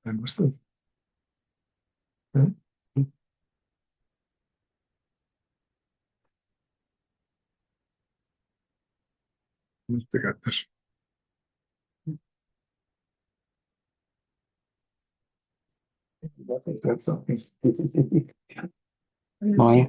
I must have. Hmm? Must have got this. I think that's something. Oh, yeah.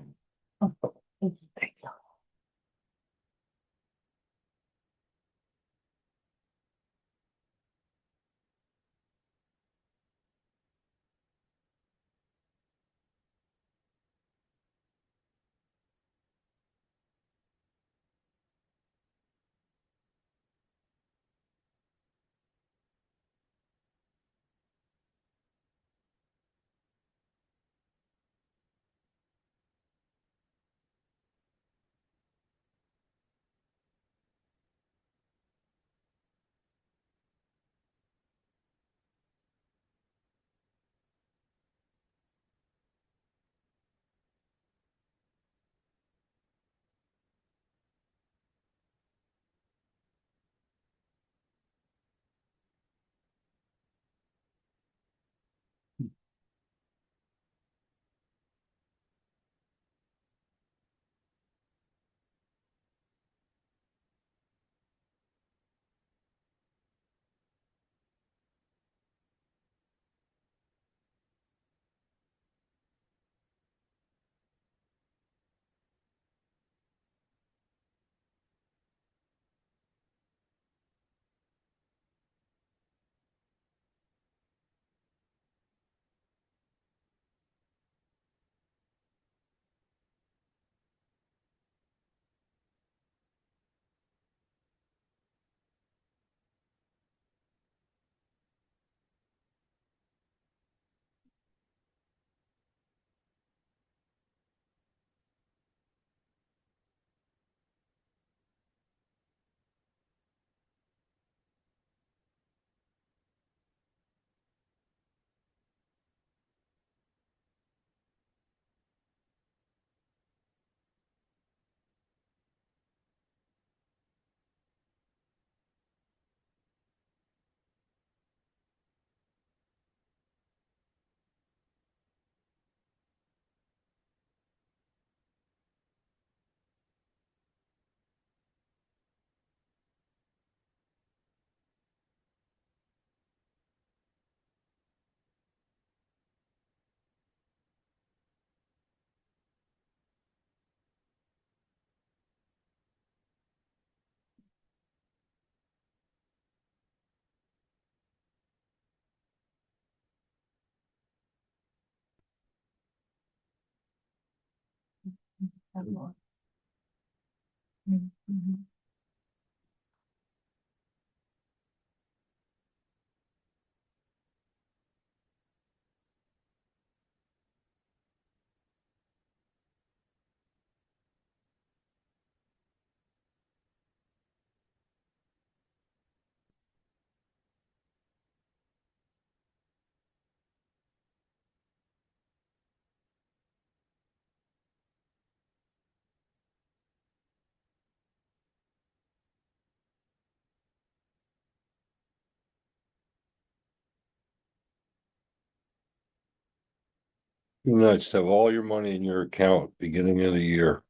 Nice to have all your money in your account beginning of the year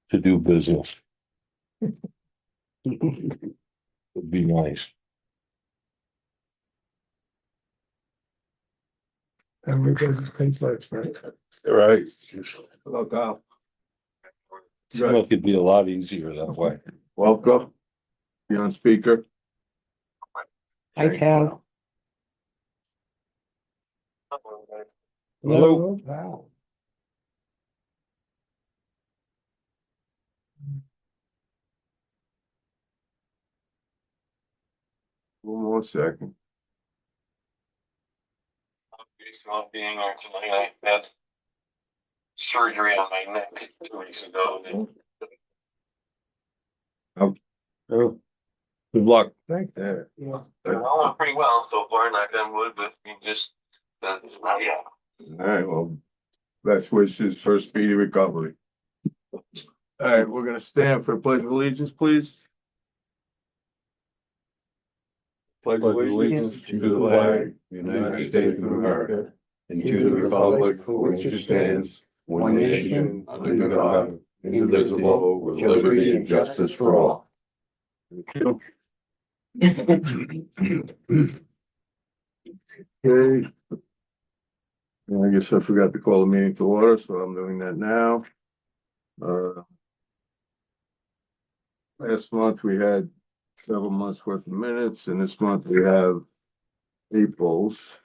to do business. Would be nice. Everybody's paid flights, right? Right. Look out. It could be a lot easier that way. Welcome. Be on speaker. I have. Hello. Wow. One more second. Based on being there tonight, I had surgery on my neck 2 weeks ago. Oh, good luck. Thanks, Eric. Well, I'm pretty well so far, knock on wood, but we just, yeah. All right, well, Best wishes for a speedy recovery. All right, we're gonna stand for pledge of allegiance, please. Pledge of allegiance to the flag of the United States of America and to the republic for which it stands, one nation, under God, indivisible, with liberty and justice for all. Okay. I guess I forgot to call the meeting to order, so I'm doing that now. Last month we had several months worth of minutes, and this month we have April's.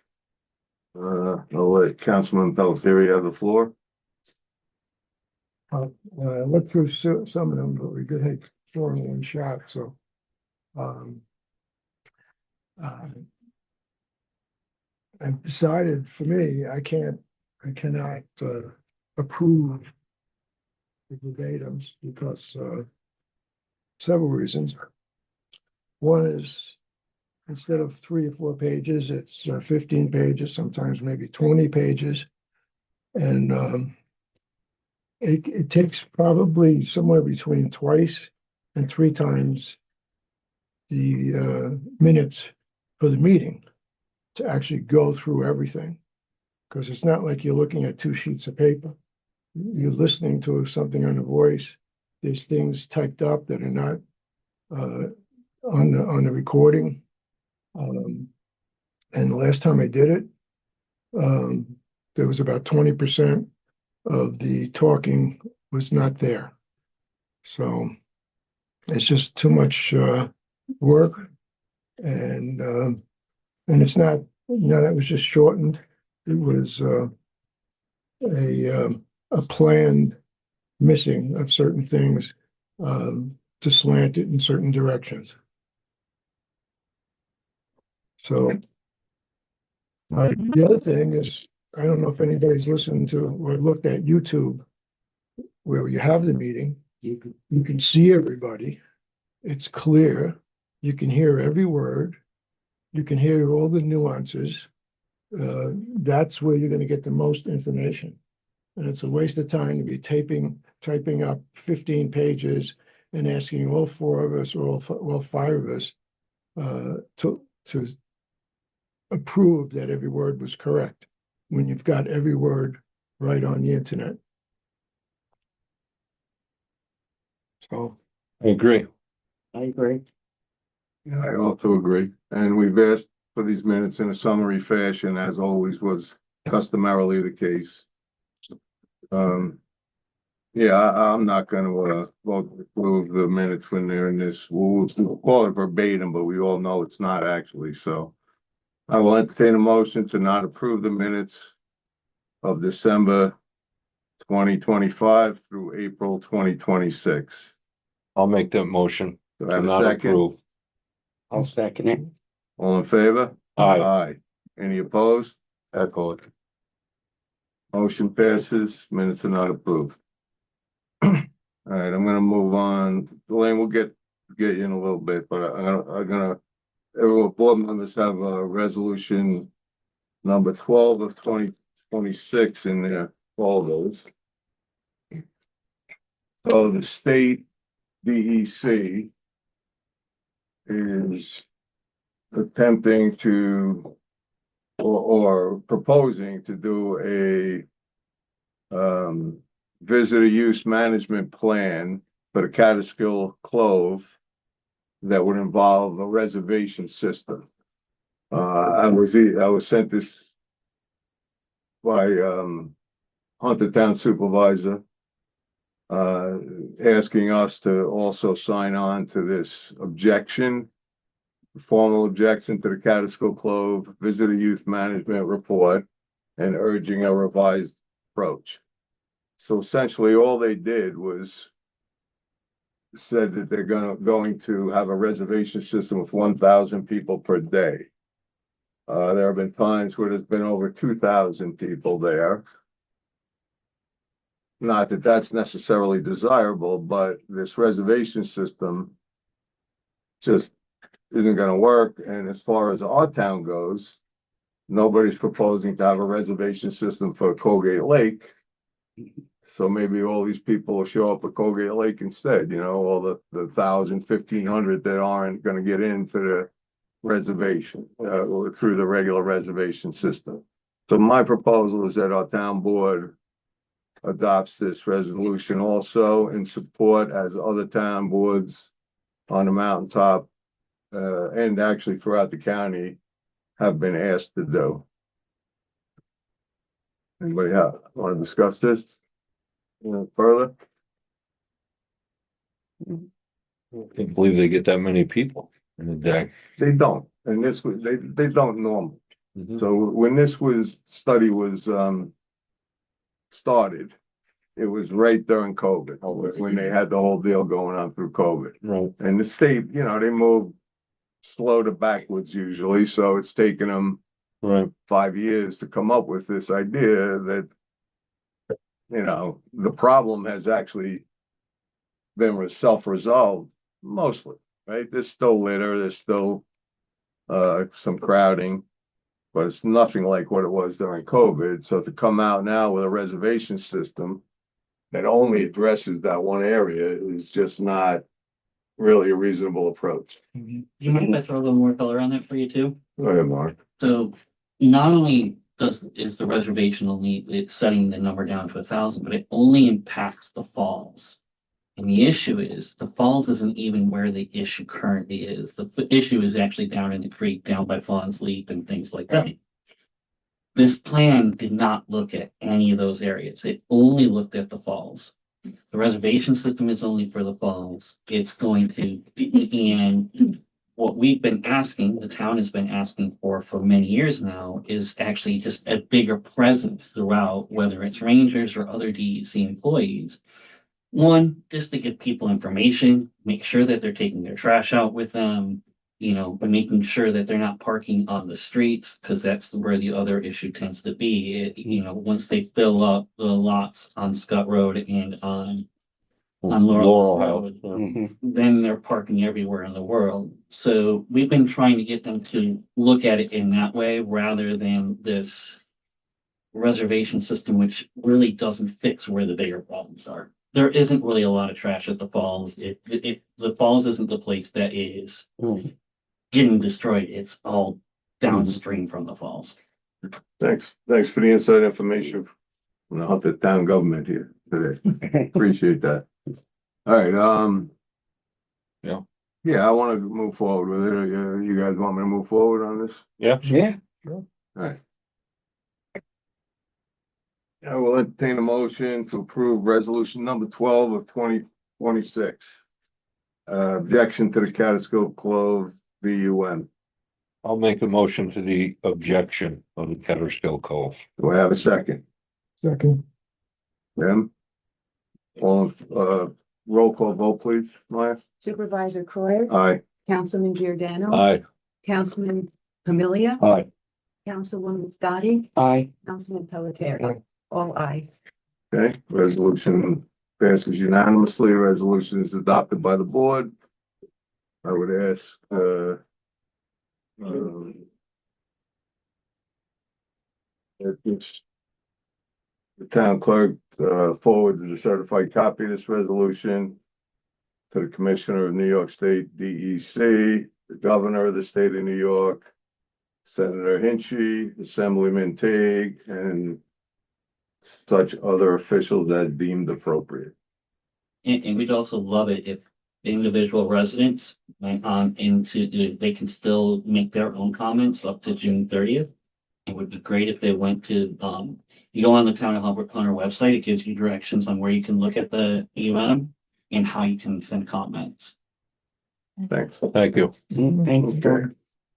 I'll let Councilman Pelletier have the floor. I looked through some of them, but we could take four in one shot, so. I've decided, for me, I cannot approve the verbatims because several reasons. One is, instead of 3 or 4 pages, it's 15 pages, sometimes maybe 20 pages. And it takes probably somewhere between twice and 3 times the minutes for the meeting to actually go through everything. Because it's not like you're looking at 2 sheets of paper. You're listening to something on the voice. There's things typed up that are not on the recording. And the last time I did it, there was about 20% of the talking was not there. So it's just too much work, and it's not, that was just shortened. It was a planned missing of certain things to slant it in certain directions. So the other thing is, I don't know if anybody's listened to or looked at YouTube where you have the meeting. You can see everybody. It's clear. You can hear every word. You can hear all the nuances. That's where you're going to get the most information. And it's a waste of time to be typing up 15 pages and asking all 4 of us or all 5 of us to approve that every word was correct when you've got every word right on the internet. So I agree. I agree. I also agree. And we've asked for these minutes in a summary fashion, as always was customarily the case. Yeah, I'm not gonna vote to approve the minutes when they're in this. We'll call it verbatim, but we all know it's not actually, so. I will entertain a motion to not approve the minutes of December 2025 through April 2026. I'll make that motion Do I to have a not second? approve. I'll second it. All in favor? Aye. Aye. Any opposed? Echo it. Motion passes, minutes are not approved. All right, I'm gonna move on. Elaine, we'll get you in a little bit, but I'm gonna, everyone, board members have a resolution number 12 of 2026 in their folders. So the state DEC is attempting to or proposing to do a visitor use management plan for the Catskill Clove that would involve a reservation system. I was sent this by Hunter Town Supervisor asking us to also sign on to this objection, formal objection to the Catskill Clove Visitor Youth Management Report, and urging a revised approach. So essentially all they did was said that they're going to have a reservation system with 1,000 people per day. There have been times where there's been over 2,000 people there. Not that that's necessarily desirable, but this reservation system just isn't going to work. And as far as our town goes, nobody's proposing to have a reservation system for Colgate Lake. So maybe all these people will show up at Colgate Lake instead, you know, all the 1,000, 1,500 that aren't gonna get into the reservation, or through the regular reservation system. So my proposal is that our town board adopts this resolution also in support as other town boards on the mountaintop, and actually throughout the county have been asked to do. Anybody want to discuss this? Further? Can't believe they get that many people in a day. They don't, and this was, they don't normally. Mhm. So when this study was, started, it was right during COVID, when they had the whole deal going on through COVID. Right. And the state, you know, they move slow to backwards usually, so it's taken them Right. 5 years to come up with this idea that, you know, the problem has actually been self-resolved mostly, right? There's still litter, there's still some crowding, but it's nothing like what it was during COVID. So to come out now with a reservation system that only addresses that one area is just not really a reasonable approach. Do you mind if I throw a little more color on that for you too? Go ahead, Mark. So not only is the reservation only, it's setting the number down to 1,000, but it only impacts the falls. And the issue is, the falls isn't even where the issue currently is. The issue is actually down in the creek, down by Fawn's Leap and things like that. This plan did not look at any of those areas. It only looked at the falls. The reservation system is only for the falls. It's going to, and what we've been asking, the town has been asking for many years now, is actually just a bigger presence throughout, whether it's rangers or other DEC employees. One, just to give people information, make sure that they're taking their trash out with them, you know, by making sure that they're not parking on the streets, because that's where the other issue tends to be. You know, once they fill up the lots on Scott Road and on Laurel House. Road, Yeah. Mhm. then they're parking everywhere in the world. So we've been trying to get them to look at it in that way rather than this reservation system, which really doesn't fix where the bigger problems are. There isn't really a lot of trash at the falls. The falls isn't the place that is Mhm. getting destroyed. It's all downstream from the falls. Thanks for the inside information from the Hunter town government here today. Appreciate that. All right, Yeah. yeah, I want to move forward with it. You guys want me to move forward on this? Yeah. Yeah, All right. I will entertain a motion to approve resolution number 12 of 2026. Objection to the Catskill Clove VUM. I'll make a motion to the objection on the Ketterskill Cove. Do I have a second? Second, Tim? All, roll call vote, please, Maya? Supervisor Croyer, Aye. Councilman Giordano, Aye. Councilman Pamelia, Aye. Councilwoman Scotty, aye. Councilman Pelletier, all ayes. Okay, resolution passes unanimously. Resolution is adopted by the board. I would ask, if this, the town clerk, forward the certified copy of this resolution to the Commissioner of New York State DEC, the Governor of the State of New York, Senator Hinchey, Assemblyman Tague, and such other officials as deemed appropriate. And we'd also love it if individual residents went on into, they can still make their own comments up to June 30th. It would be great if they went to, you go on the Town of Humboldt Corner website, it gives you directions on where you can look at the event and how you can send comments. Thanks. Thank you. Thanks, Okay. George.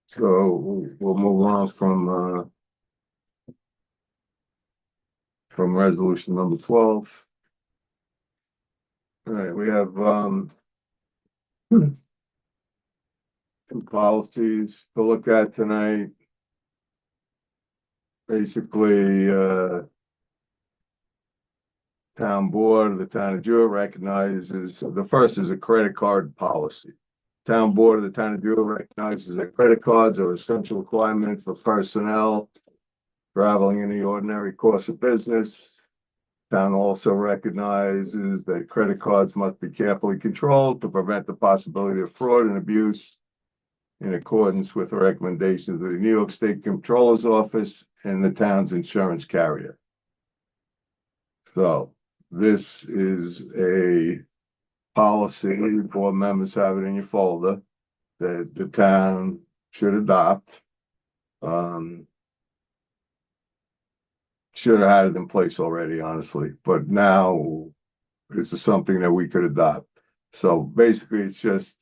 So we'll move on from resolution number 12. All right, we have, some policies to look at tonight. Basically, town board of the town of Jewett recognizes, the first is a credit card policy. Town board of the town of Jewett recognizes that credit cards are essential requirements for personnel traveling in the ordinary course of business. Town also recognizes that credit cards must be carefully controlled to prevent the possibility of fraud and abuse in accordance with the recommendations of the New York State Comptroller's Office and the town's insurance carrier. So this is a policy, board members have it in your folder, that the town should adopt. Should have had it in place already, honestly, but now this is something that we could adopt. So basically, it's just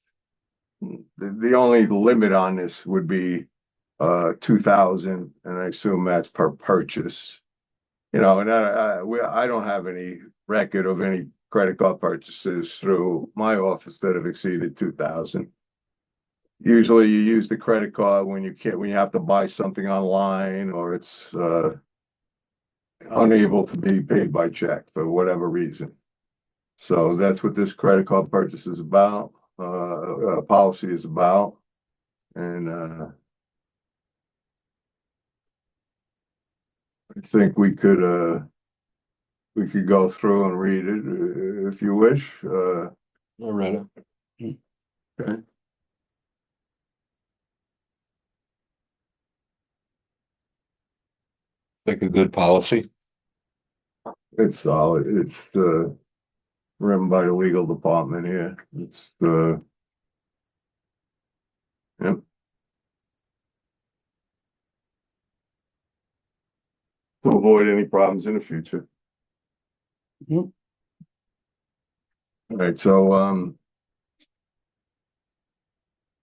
the only limit on this would be 2,000, and I assume that's per purchase. You know, and I don't have any record of any credit card purchases through my office that have exceeded 2,000. Usually you use the credit card when you have to buy something online, or it's unable to be paid by check for whatever reason. So that's what this credit card purchase is about, policy is about. And I think we could go through and read it if you wish. I read it. Okay. Like a good policy. It's solid. It's run by the legal department here. It's yep. To avoid any problems in the future. Mhm. All right, so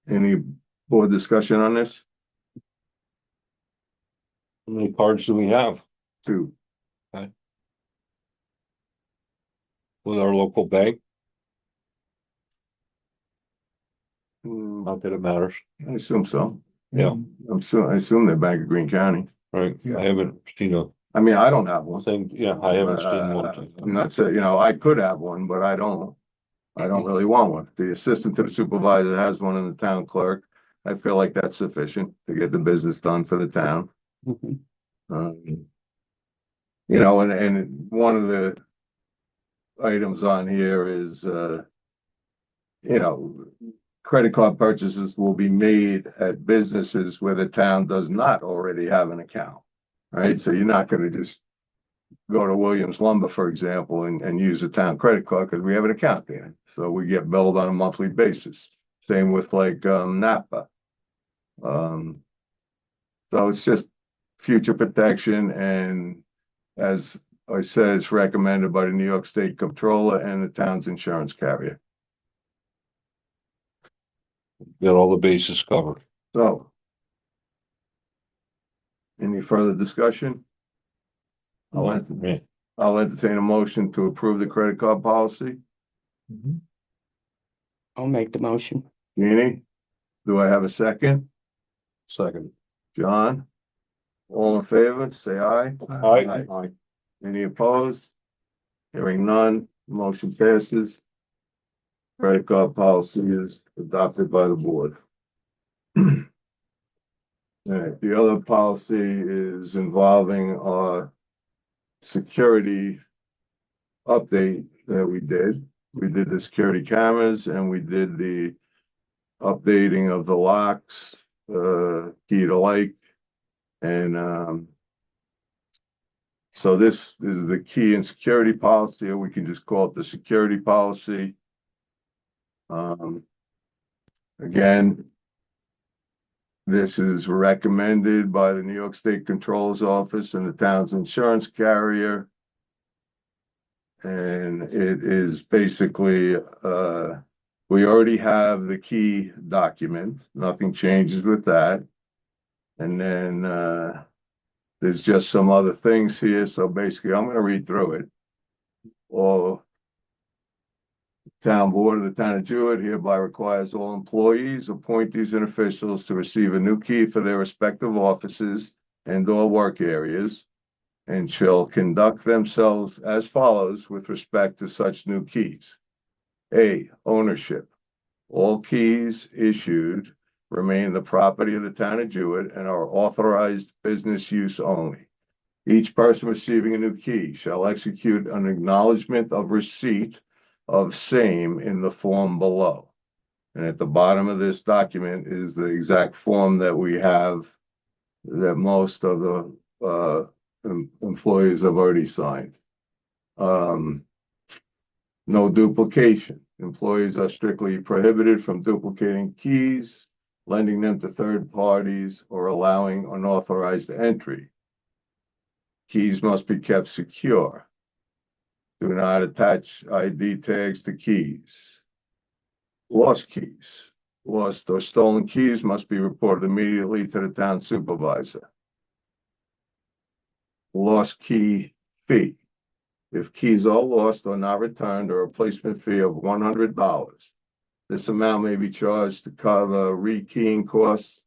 any board discussion on this? How many cards do we have Two. with our local bank? Not Mm, that it matters, I assume so. Yeah. I assume they're Bank of Greene County. right? Yeah. I haven't seen a I mean, I don't have one. thing, yeah, I haven't seen one. I'm not saying, you know, I could have one, but I don't. I don't really want one. The assistant to the supervisor has one in the town clerk. I feel like that's sufficient to get the business done for the town. Mhm. You know, and one of the items on here is, you know, credit card purchases will be made at businesses where the town does not already have an account. Right? So you're not gonna just go to Williams Lumber, for example, and use a town credit card because we have an account there. So we get billed on a monthly basis. Same with like Napa. So it's just future protection, and as I said, it's recommended by the New York State Comptroller and the town's insurance carrier. Got all the bases covered. So any further discussion? Yeah. I'll entertain a motion to approve the credit card policy. Mhm. I'll make the motion. Jeannie, do I have a second? Second. John? All in favor, say aye. Aye. Aye. Any opposed? Hearing none, motion passes. Credit card policy is adopted by the board. All right, the other policy is involving our security update that we did. We did the security cameras and we did the updating of the locks, key to like. And so this is the key and security policy, or we can just call it the security policy. Again, this is recommended by the New York State Comptroller's Office and the town's insurance carrier. And it is basically, we already have the key document, nothing changes with that. And then, there's just some other things here, so basically I'm gonna read through it. Or town board of the town of Jewett hereby requires all employees, appointees, and officials to receive a new key for their respective offices and or work areas, and shall conduct themselves as follows with respect to such new keys. A, ownership. All keys issued remain the property of the town of Jewett and are authorized business use only. Each person receiving a new key shall execute an acknowledgement of receipt of same in the form below. And at the bottom of this document is the exact form that we have that most of the employees have already signed. No duplication. Employees are strictly prohibited from duplicating keys, lending them to third parties, or allowing unauthorized entry. Keys must be kept secure. Do not attach ID tags to keys. Lost keys. Lost or stolen keys must be reported immediately to the town supervisor. Lost key fee. If keys are lost or not returned, a replacement fee of $100. This amount may be charged to cover rekeying costs.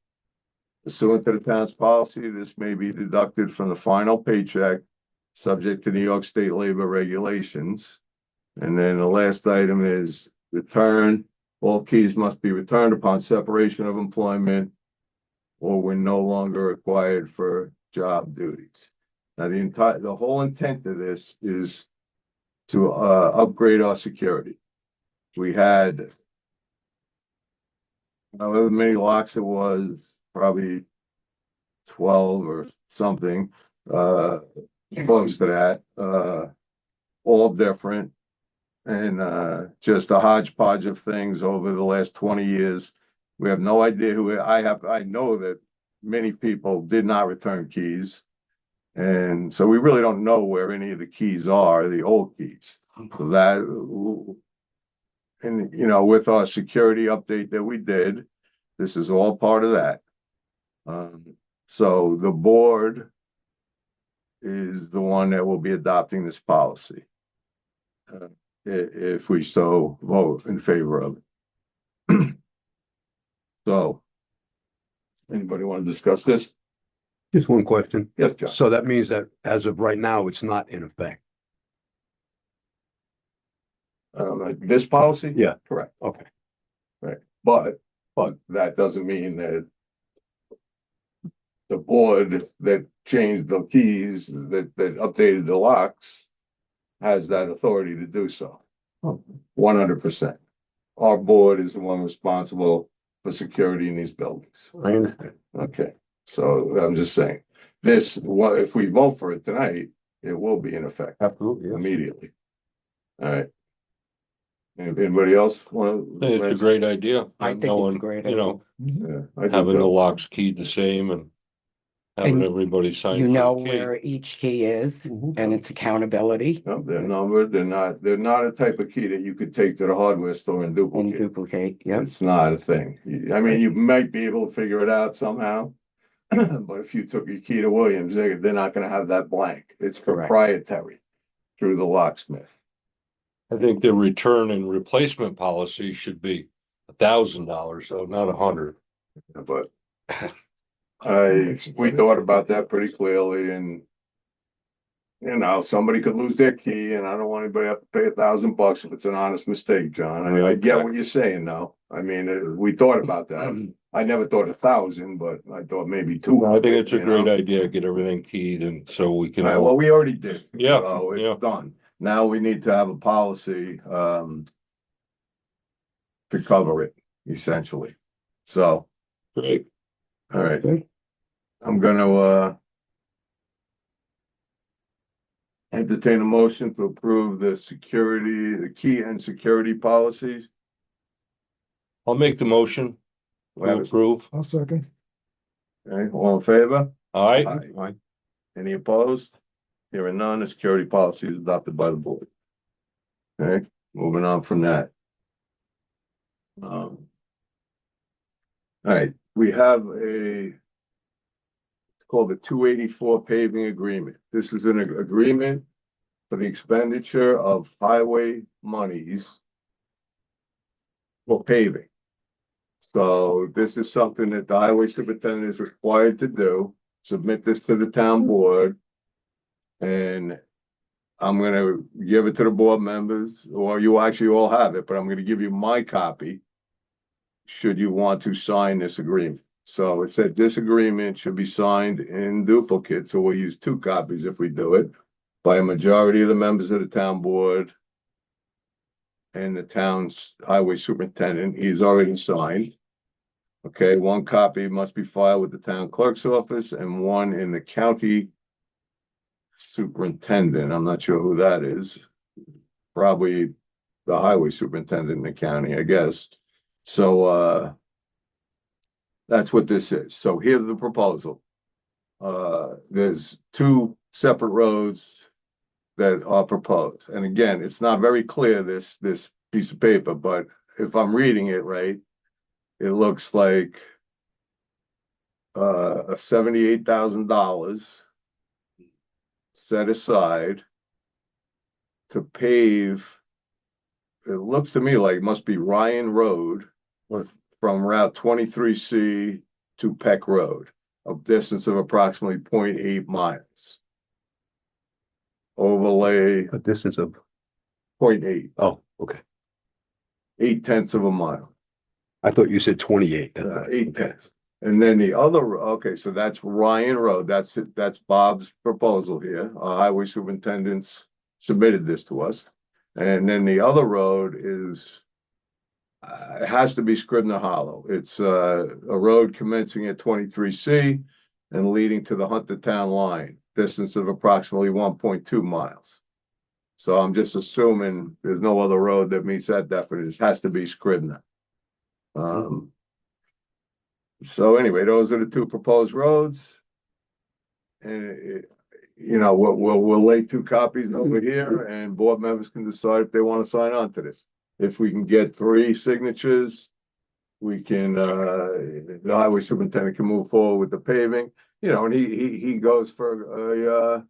Pursuant to the town's policy, this may be deducted from the final paycheck, subject to New York State labor regulations. And then the last item is return. All keys must be returned upon separation of employment or when no longer required for job duties. Now, the whole intent of this is to upgrade our security. We had however many locks it was, probably 12 or something, close to that, all different. And just a hodgepodge of things over the last 20 years. We have no idea who I know that many people did not return keys. And so we really don't know where any of the keys are, the old keys. So that, and you know, with our security update that we did, this is all part of that. So the board is the one that will be adopting this policy. If we so vote in favor of it. So, anybody want to discuss this? Just one question. Yes, John. So that means that as of right now, it's not in effect. This policy? Yeah. Correct. Okay. But that doesn't mean that the board that changed the keys, that updated the locks, has that authority to do so. 100%. Our board is the one responsible for security in these buildings. I understand. Okay, so I'm just saying, if we vote for it tonight, it will be in effect Absolutely. immediately. All right. Anybody else want I think it's a great idea. I think it's a great You know, Yeah, I do having the too. locks keyed the same and having And everybody sign. You for know the key. where each key is Mhm. and it's accountability No, they're numbered, they're not a type of key that you could take to the hardware store and and duplicate. duplicate, yep. It's not a thing. I mean, you might be able to figure it out somehow. But if you took your key to Williams, they're not gonna have that blank. It's Correct. proprietary through the locksmith. I think the return and replacement policy should be $1,000, so not 100. But we thought about that pretty clearly and you know, somebody could lose their key and I don't want anybody to have to pay $1,000 if it's an honest mistake, John. I get what you're saying though. I mean, we thought about that. I never thought 1,000, but I thought maybe 200. I think it's a you great know? idea, get everything keyed and so we can. All right, well, we already did. Yeah, So yeah. it's done. Now we need to have a policy, to cover it essentially. So, Great. all right. Okay. I'm gonna, entertain a motion to approve the key and security policies. I'll make the motion We to have a- approve. I'll second. Okay, all in favor? All right, Aye. Any opposed? Hearing none, the security policy is adopted by the board. Okay, moving on from that. All right, we have it's called the 284 paving agreement. This is an agreement for the expenditure of highway monies for paving. So this is something that the highway superintendent is required to do, submit this to the town board. And I'm gonna give it to the board members, or you actually all have it, but I'm gonna give you my copy. Should you want to sign this agreement, So it said this agreement should be signed in duplicate, so we'll use 2 copies if we do it, by a majority of the members of the town board and the town's highway superintendent. He's already signed. Okay, 1 copy must be filed with the town clerk's office and 1 in the county superintendent. I'm not sure who that is. Probably the highway superintendent in the county, I guess. So, that's what this is. So here's the proposal. There's 2 separate roads that are proposed. And again, it's not very clear, this piece of paper, but if I'm reading it right, it looks like $78,000 set aside to pave. It looks to me like it must be Ryan Road from Route 23C to Peck Road, a distance of approximately 0.8 miles. Overlay A distance of, 0.8, oh, okay. 0.8 of a mile. I thought you said 28. 0.8. And then the other, okay, so that's Ryan Road. That's it. That's Bob's proposal here. Our highway superintendents submitted this to us. And then the other road is, it has to be Scribner Hollow. It's a road commencing at 23C and leading to the Huntertown line, distance of approximately 1.2 miles. So I'm just assuming there's no other road that meets that definition. It has to be Scribner. So anyway, those are the 2 proposed roads. And we'll lay 2 copies over here and board members can decide if they want to sign on to this. If we can get 3 signatures, we can, the highway superintendent can move forward with the paving, and he goes for a,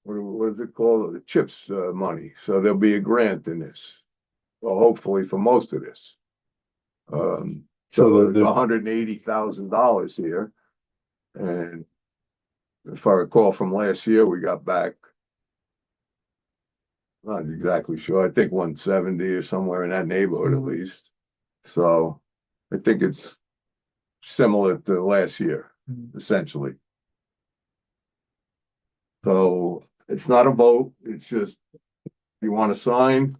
what is it called? The CHIPS, money. So there'll be a grant in this. Well, hopefully for most of this. So there's $180,000 here. And if I recall from last year, we got back, not exactly sure, I think 170 or somewhere in that neighborhood at least. So I think it's similar to last year, essentially. So it's not a vote, it's just, you want to sign,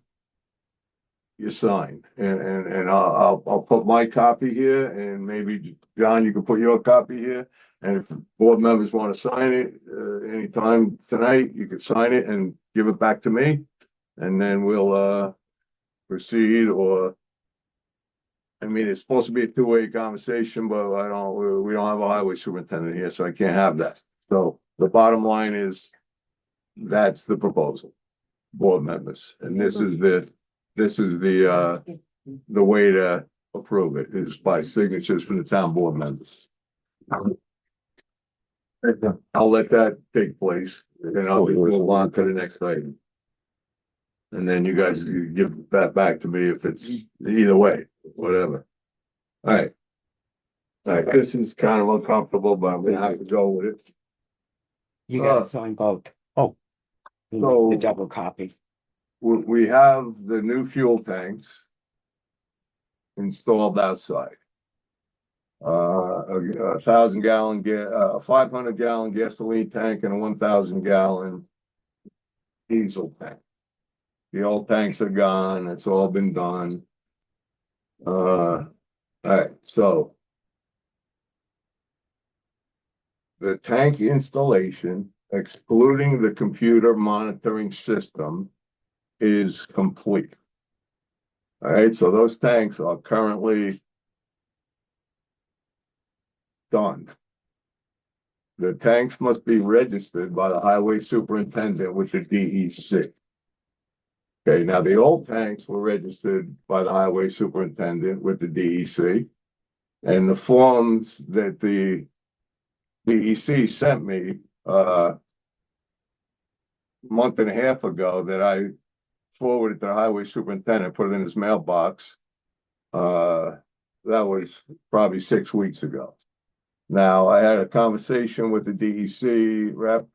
you sign. And I'll put my copy here, and maybe John, you can put your copy here. And if board members want to sign it, anytime tonight, you can sign it and give it back to me. And then we'll, proceed, or, I mean, it's supposed to be a 2-way conversation, but we don't have a highway superintendent here, so I can't have that. So the bottom line is, that's the proposal, board members. And this is the way to approve it, is by signatures from the town board members. I'll let that take place, and I'll move on to the next item. And then you guys give that back to me if it's either way, whatever. All right. All right, this is kind of uncomfortable, but I'm gonna have to go with it. You gotta sign both. Oh. You So- need the double copy. We have the new fuel tanks installed outside. A 1,000-gallon, a 500-gallon gasoline tank and a 1,000-gallon diesel tank. The old tanks are gone. It's all been done. All right, so the tank installation, excluding the computer monitoring system, is complete. All right, so those tanks are currently done. The tanks must be registered by the highway superintendent with the DEC. Okay, now the old tanks were registered by the highway superintendent with the DEC. And the forms that the DEC sent me, a month and a half ago, that I forwarded to the highway superintendent, put it in his mailbox. That was probably 6 weeks ago. Now, I had a conversation with the DEC rep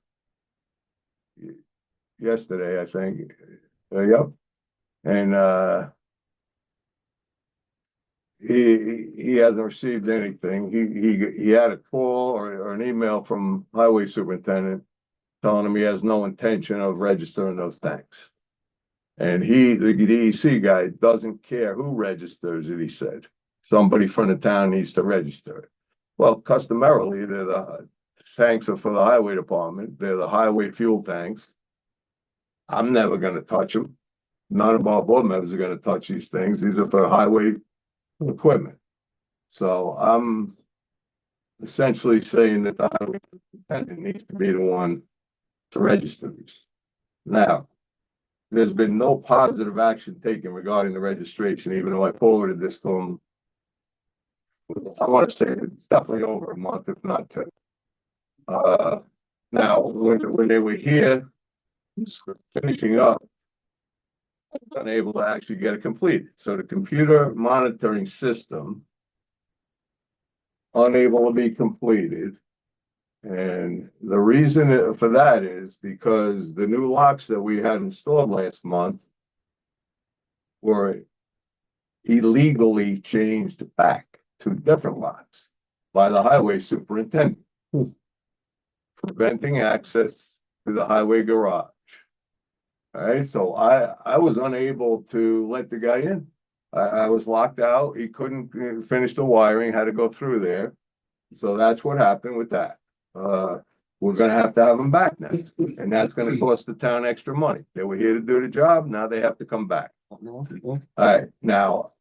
yesterday, I think. Yep. And he hasn't received anything. He had a call or an email from highway superintendent telling him he has no intention of registering those tanks. And the DEC guy doesn't care who registers it, he said. Somebody from the town needs to register it. Well, customarily, the tanks are for the highway department. They're the highway fuel tanks. I'm never gonna touch them. None of our board members are gonna touch these things. These are for highway equipment. So I'm essentially saying that the highway superintendent needs to be the one to register these. Now, there's been no positive action taken regarding the registration, even though I forwarded this to him. I want to say it's definitely over a month, if not two. Now, when they were here, finishing up, I was unable to actually get it completed. So the computer monitoring system unable to be completed. And the reason for that is because the new locks that we had installed last month were illegally changed back to different locks by the highway superintendent, preventing access to the highway garage. All right, so I was unable to let the guy in. I was locked out. He couldn't finish the wiring, had to go through there. So that's what happened with that. We're gonna have to have them back now, and that's gonna cost the town extra money. They were here to do the job, now they have to come back. All right, now,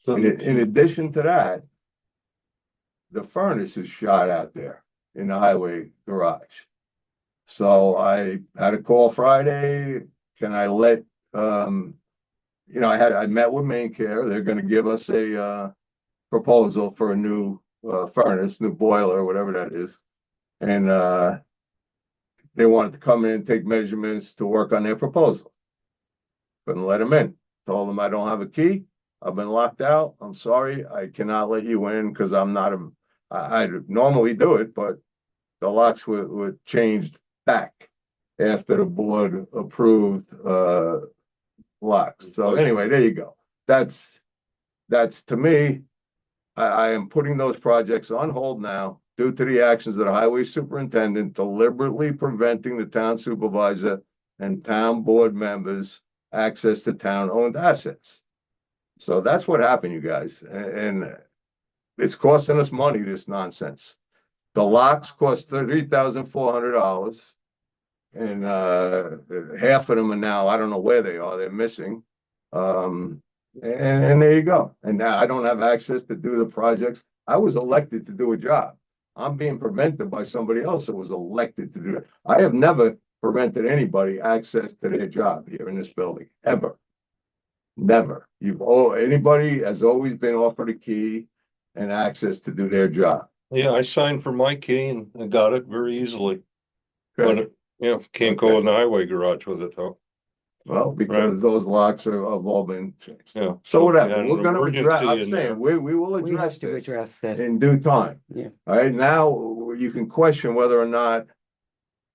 in addition to that, the furnace is shot out there in the highway garage. So I had a call Friday, can I let, I met with Main Care, they're gonna give us a, proposal for a new, furnace, new boiler, whatever that is. And, they wanted to come in and take measurements to work on their proposal. Couldn't let them in. Told them I don't have a key. I've been locked out. I'm sorry. I cannot let you in because I'm not I normally do it, but the locks were changed back after the board approved, locks. So anyway, there you go. That's to me, I am putting those projects on hold now due to the actions of the highway superintendent deliberately preventing the town supervisor and town board members access to town-owned assets. So that's what happened, you guys, and it's costing us money, this nonsense. The locks cost $3,400, and half of them are now, I don't know where they are, they're missing. And there you go. And now I don't have access to do the projects. I was elected to do a job. I'm being prevented by somebody else that was elected to do it. I have never prevented anybody access to their job here in this building, ever. Never. Anybody has always been offered a key and access to do their job. Yeah, I signed for my key and I got it very easily. Okay. But can't go in the highway garage with it though. Well, because those locks have all been changed. Yeah. So whatever, Yeah, we're gonna address, emergency I'm in there. saying, we will We address have to this address this. in due time. Yeah. All right, now you can question whether or not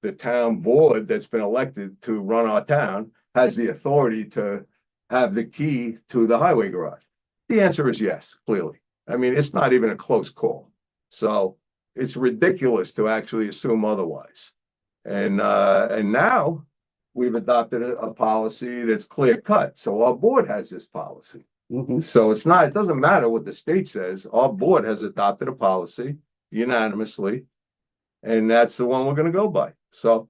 the town board that's been elected to run our town has the authority to have the key to the highway garage. The answer is yes, clearly. I mean, it's not even a close call. So it's ridiculous to actually assume otherwise. And now we've adopted a policy that's clear cut. So our board has this policy. Mhm. So it doesn't matter what the state says. Our board has adopted a policy unanimously. And that's the one we're gonna go by. So.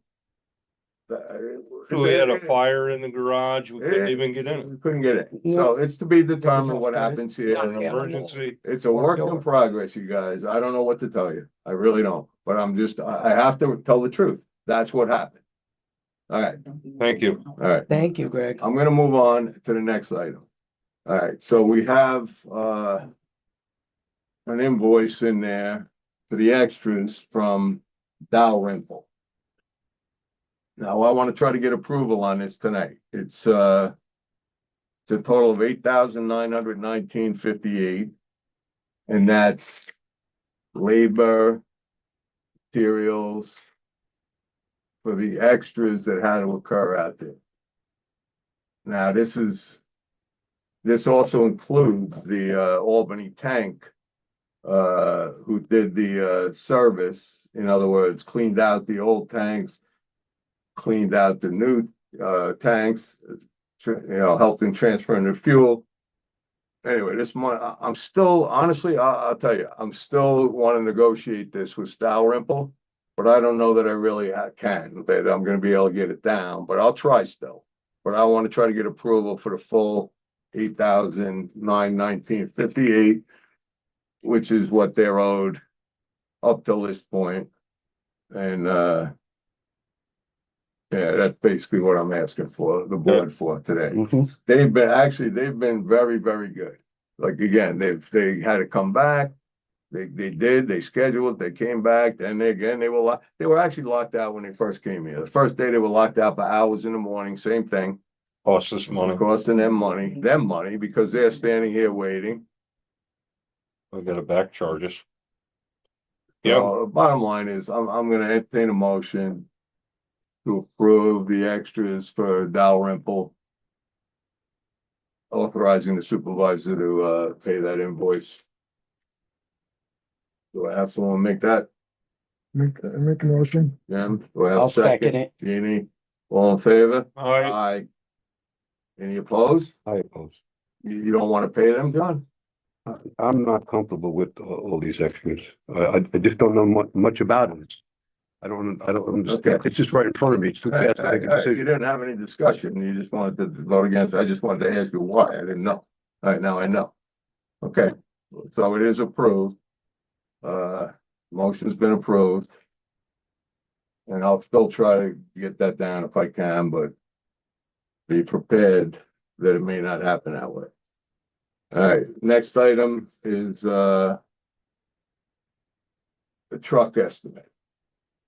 We had a fire in the garage. We couldn't even get in it. We couldn't get in. So it's to be determined what Okay. happens here. An emergency. It's a work in progress, you guys. I don't know what to tell you. I really don't. But I have to tell the truth. That's what happened. All right, Thank you. all right. Thank you, Greg. I'm gonna move on to the next item. All right, so we have an invoice in there for the extras from Dalrymple. Now, I want to try to get approval on this tonight. It's a total of $8,919.58. And that's labor, materials for the extras that had to occur out there. Now, this is this also includes the Albany tank. Who did the service, in other words, cleaned out the old tanks, cleaned out the new tanks, helped in transferring the fuel. Anyway, this month, I'm still, honestly, I'll tell you, I'm still want to negotiate this with Dalrymple, but I don't know that I really can, that I'm gonna be able to get it down, but I'll try still. But I want to try to get approval for the full 8,919.58, which is what they're owed up till this point. And yeah, that's basically what I'm asking for, the board for today. Mhm. They've been very, very good. Like, again, they had to come back. They scheduled, they came back, then they were actually locked out when they first came here. The first day they were locked out for hours in the morning, same thing. Costs us money. Costing them money because they're standing here waiting. We gotta back charges. Yeah, So bottom line is, I'm gonna entertain a motion to approve the extras for Dalrymple, authorizing the supervisor to pay that invoice. Do I have someone make that? Make a motion. Jim, do I have a I'll second second? it. Jeannie, all in favor? I, Aye. Any opposed? I oppose. You don't want to pay them, John? I'm not comfortable with all these extras. I just don't know much about it. I don't understand. Okay. It's just right in front of me. It's too fast to make a You decision. didn't have any discussion. You just wanted to vote against. I just wanted to ask you why. I didn't know. All right, now I know. Okay, so it is approved. Motion's been approved. And I'll still try to get that down if I can, but be prepared that it may not happen that way. All right, next item is the truck estimate.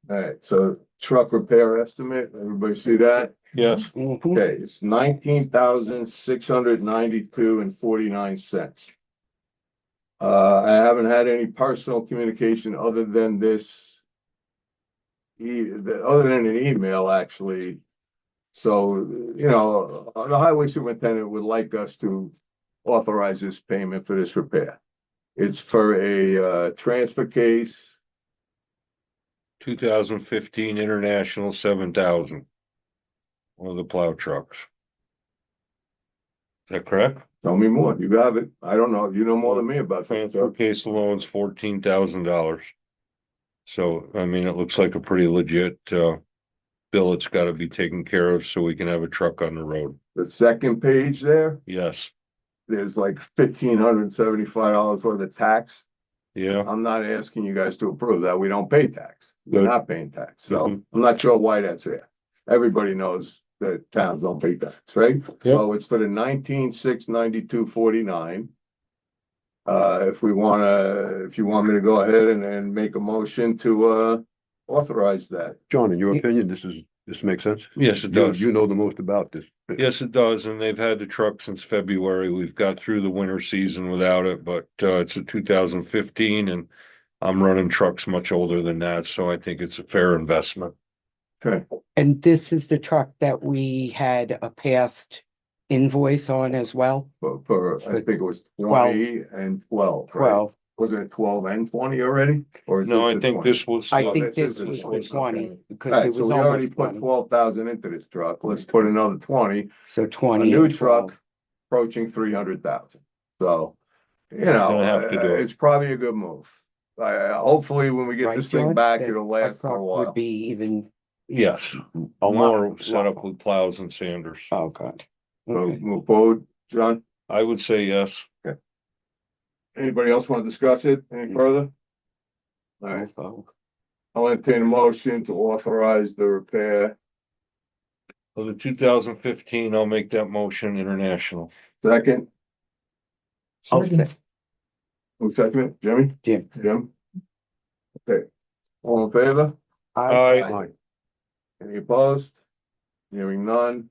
All right, so truck repair estimate, everybody see that? yes, Mhm. Okay, it's 19,692.49. I haven't had any personal communication other than this. Other than an email, actually. So, the highway superintendent would like us to authorize this payment for this repair. It's for a transfer case. 2015 International 7,000. One of the plow trucks. Is that correct? Tell me more. You have it. I don't know. You know more than me about that. Transfer case alone's $14,000. So, I mean, it looks like a pretty legit, bill. It's gotta be taken care of so we can have a truck on the road. The second page there, Yes, there's like $1,575 worth of tax. yeah, I'm not asking you guys to approve that. We don't pay tax. We're Good. not paying tax. So Mhm. I'm not sure why that's there. Everybody knows that towns don't pay tax, right? So it's for the 19,692.49. If you want me to go ahead and make a motion to authorize that. John, in your opinion, this makes sense? yes, it does. You know the most about this. Yes, it does, and they've had the truck since February. We've got through the winter season without it, but it's a 2015, and I'm running trucks much older than that, so I think it's a fair investment. Okay, And this is the truck that we had a past invoice on as well? I think it was 20 and 12, right? 12. Wasn't it 12 and 20 already? Or is No, it I the think 20? this was. I Oh, think this this is the was the 20, 20, okay. because Alright, it so was we already almost put 20. 12,000 into this truck. Let's put another 20. So A 20 new and 12. truck approaching 300,000. So, Gonna have to do it. it's probably a good move. Hopefully when we get Right, this thing John? back, That it'll our last for a truck while. would be even, Yes, A lot, more lot. set up with plows and sanders. oh, God. So Okay. move forward, John. I would say yes. Anybody else want to discuss it any further? All right, I'll entertain a motion to authorize the repair. For the 2015, I'll make that motion international. Second, I'll Second. say, who seconded it? Jimmy? Jim. Jim? Okay, all in favor? Aye. Any opposed? Hearing none.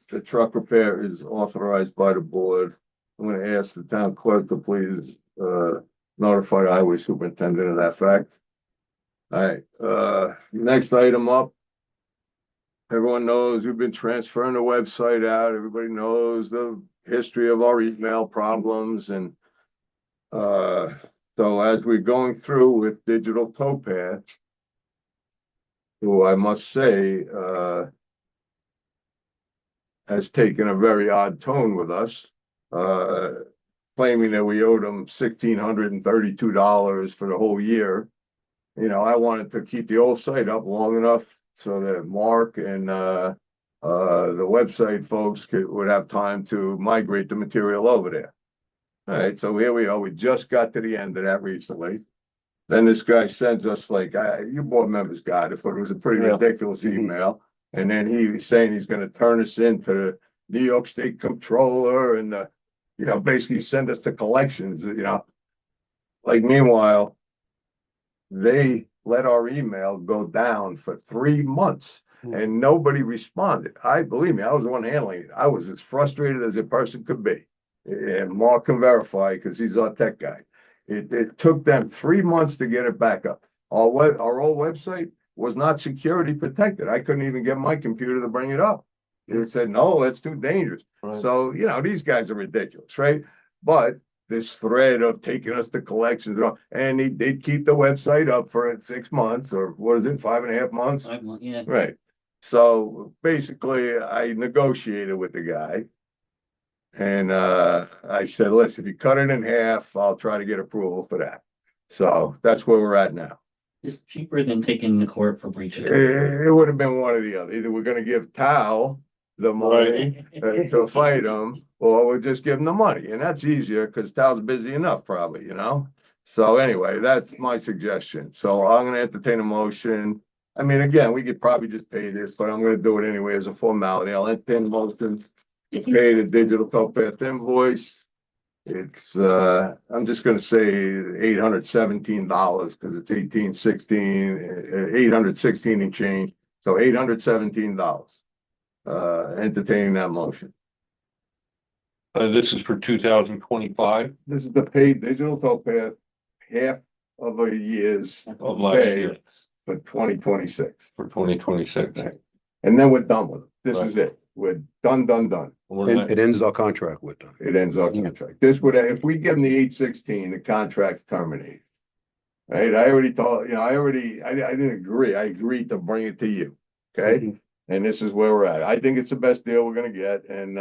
The truck repair is authorized by the board. I'm gonna ask the town clerk to please notify the highway superintendent of that fact. All right, next item up. Everyone knows we've been transferring the website out. Everybody knows the history of our email problems and so as we're going through with Digital Towpath, who I must say, has taken a very odd tone with us, claiming that we owed them $1,632 for the whole year. You know, I wanted to keep the old site up long enough so that Mark and the website folks would have time to migrate the material over there. All right, so here we are. We just got to the end of that recently. Then this guy sends us like, you board members got it, but it was a pretty ridiculous email. And then he was saying he's gonna turn us into the New York State Comptroller and you know, basically send us to collections, you know. Like meanwhile, they let our email go down for 3 months and nobody responded. Believe me, I was the one handling it. I was as frustrated as a person could be. And Mark can verify because he's our tech guy. It took them 3 months to get it back up. Our old website was not security protected. I couldn't even get my computer to bring it up. It said, no, that's too dangerous. Right. So, you know, these guys are ridiculous, right? But this thread of taking us to collections and they'd keep the website up for 6 months or what is it, 5.5 months? 5 months, yeah. Right. So basically I negotiated with the guy. And I said, listen, if you cut it in half, I'll try to get approval for that. So that's where we're at now. It's cheaper than taking the court for breach of. It would have been one or the other. Either we're gonna give Tao the money to fight him, or we'll just give him the money. And that's easier because Tao's busy enough probably, you know? So anyway, that's my suggestion. So I'm gonna entertain a motion. I mean, again, we could probably just pay this, but I'm gonna do it anyway as a formality. I'll entertain a motion to pay the Digital Towpath invoice. It's I'm just gonna say $817 because it's 816 and change. So $817. Entertaining that motion. This is for 2025 This is the paid Digital Towpath, half of a year's of last pay year for 2026. for 2026. Right. And then we're done with it. This Right. is it. We're done. We're And not- it ends our contract with them. It ends our contract. This would, if we give them the 816, the contract's terminated. Right? I already told, you know, I didn't agree. I agreed to bring it to you. Okay? And this is where we're at. I think it's the best deal we're gonna get and